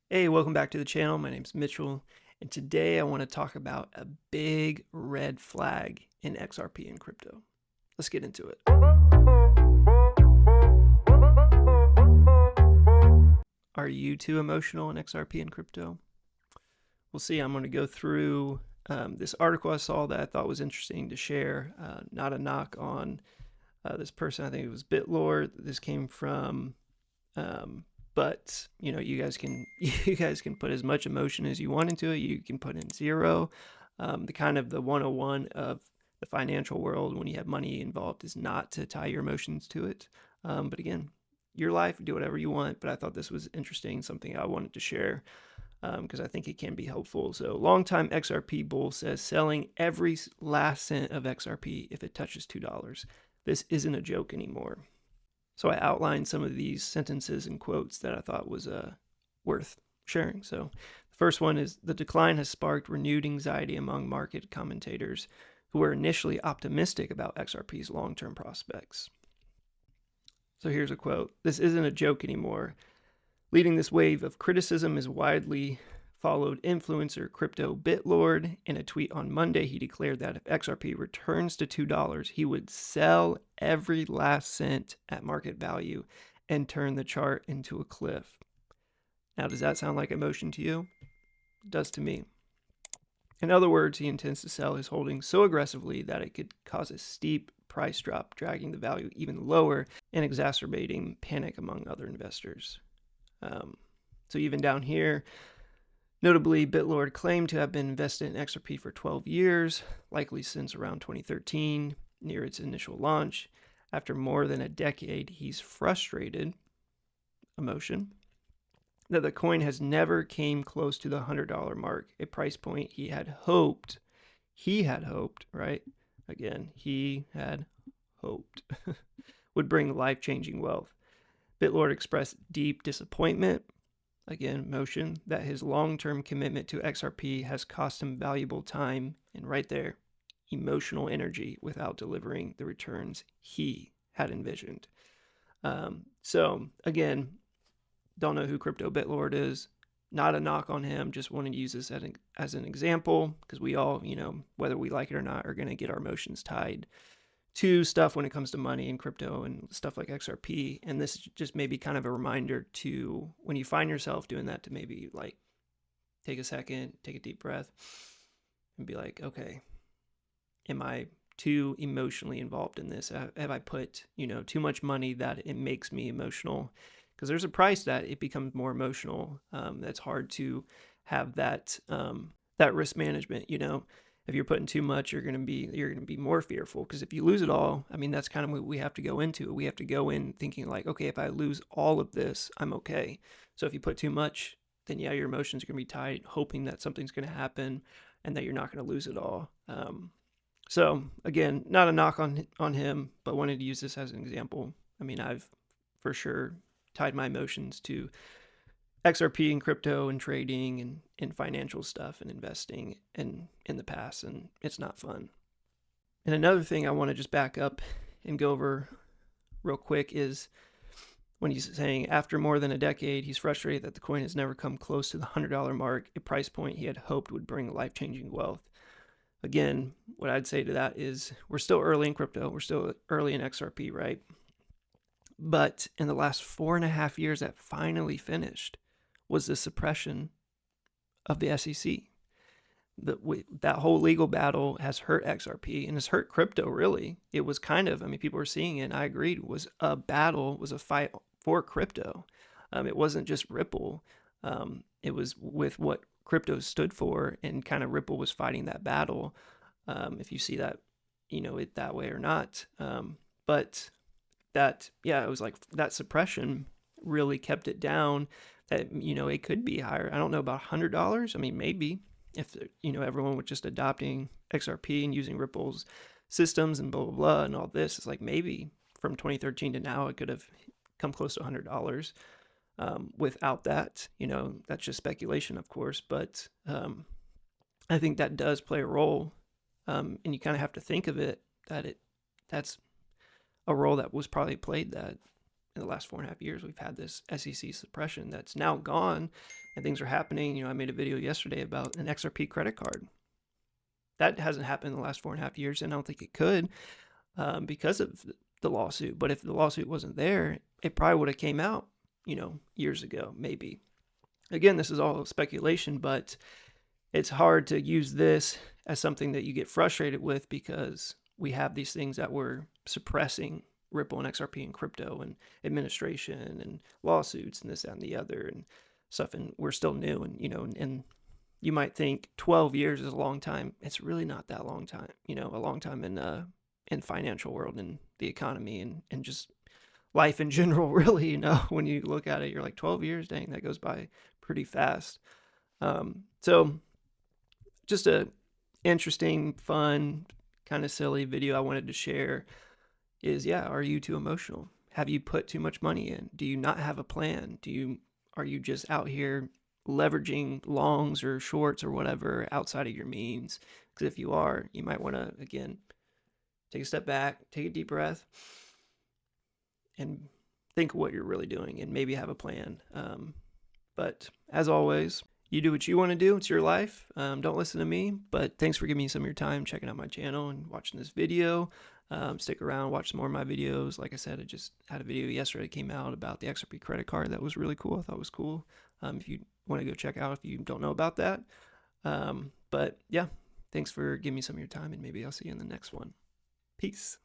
Hey, welcome back to the channel. My name's Mitchell, and today I want to talk about a big red flag in XRP and crypto. Let's get into it. Are you too emotional in XRP and crypto? We'll see. I'm going to go through this article I saw that I thought was interesting to share. Not a knock on this person. I think it was BitLord. This came from but you guys can put as much emotion as you want into it. You can put in zero. The 101 of the financial world when you have money involved is not to tie your emotions to it. But again, your life, do whatever you want. But I thought this was interesting, something I wanted to share because I think it can be helpful. So longtime XRP bull says selling every last cent of XRP if it touches $2. This isn't a joke anymore. So I outlined some of these sentences and quotes that I thought was worth sharing. So the first one is, the decline has sparked renewed anxiety among market commentators who were initially optimistic about XRP's long-term prospects. So here's a quote. This isn't a joke anymore. Leading this wave of criticism is widely followed influencer crypto BitLord. In a tweet on Monday, he declared that if XRP returns to $2, he would sell every last cent at market value and turn the chart into a cliff. Now, does that sound like emotion to you? It does to me. In other words, he intends to sell his holdings so aggressively that it could cause a steep price drop, dragging the value even lower and exacerbating panic among other investors. So even down here, notably, BitLord claimed to have been invested in XRP for 12 years, likely since around 2013, near its initial launch. After more than a decade, he's frustrated, emotion, that the coin has never came close to the $100 mark, a price point he had hoped, right? Again, he had hoped, would bring life-changing wealth. BitLord expressed deep disappointment, again, emotion, that his long-term commitment to XRP has cost him valuable time and right there, emotional energy without delivering the returns he had envisioned. So again, don't know who Crypto BitLord is. Not a knock on him. Just wanted to use this as an example because we all, whether we like it or not, are going to get our emotions tied to stuff when it comes to money and crypto and stuff like XRP. And this is just maybe kind of a reminder to, when you find yourself doing that, to maybe like take a second, take a deep breath and be like, okay, am I too emotionally involved in this? Have I put, too much money that it makes me emotional? Because there's a price that it becomes more emotional. That's hard to have that risk management. If you're putting too much, you're gonna be more fearful. Because if you lose it all, I mean, that's kind of what we have to go into. We have to go in thinking like, okay, if I lose all of this, I'm okay. So if you put too much, then yeah, your emotions are gonna be tight, hoping that something's gonna happen and that you're not gonna lose it all. So again, not a knock on him, but wanted to use this as an example. I mean, I've for sure tied my emotions to XRP and crypto and trading and financial stuff and investing in the past, and it's not fun. And another thing I want to just back up and go over real quick is when he's saying after more than a decade, he's frustrated that the coin has never come close to the $100 mark, a price point he had hoped would bring life-changing wealth. Again, what I'd say to that is we're still early in crypto. We're still early in XRP, right? But in the last 4.5 years that finally finished was the suppression of the SEC. That whole legal battle has hurt XRP and has hurt crypto, really. It was kind of, people were seeing it, and I agreed, was a battle, was a fight for crypto. It wasn't just Ripple. It was with what crypto stood for, and kind of Ripple was fighting that battle, if you see that, it that way or not. But that, yeah, it was like that suppression really kept it down, that, it could be higher. I don't know about $100. I mean, maybe if, everyone was just adopting XRP and using Ripple's systems and blah, blah, blah, and all this, it's like maybe from 2013 to now, it could have come close to $100. Without that, that's just speculation, of course, but I think that does play a role, and you kind of have to think of it, that's a role that was probably played, that in the last 4.5 years, we've had this SEC suppression that's now gone, and things are happening. I made a video yesterday about an XRP credit card. That hasn't happened in the last 4.5 years, and I don't think it could because of the lawsuit. But if the lawsuit wasn't there, it probably would have came out, years ago, maybe. Again, this is all speculation, but it's hard to use this as something that you get frustrated with because we have these things that we're suppressing, Ripple and XRP and crypto and administration and lawsuits and this, that, and the other and stuff. And we're still new. And you might think 12 years is a long time. It's really not that long time, a long time in financial world and the economy and just life in general, really, when you look at it, you're like 12 years, dang, that goes by pretty fast. So just a interesting, fun, kind of silly video I wanted to share is, are you too emotional? Have you put too much money in? Do you not have a plan? Are you just out here leveraging longs or shorts or whatever outside of your means? Because if you are, you might want to, again, take a step back, take a deep breath, and think of what you're really doing and maybe have a plan. But as always, you do what you want to do. It's your life. Don't listen to me. But thanks for giving me some of your time, checking out my channel and watching this video. Stick around, watch some more of my videos. Like I said, I just had a video yesterday that came out about the XRP credit card. That was really cool. I thought it was cool. If you want to go check out if you don't know about that. But yeah, thanks for giving me some of your time, and maybe I'll see you in the next one. Peace.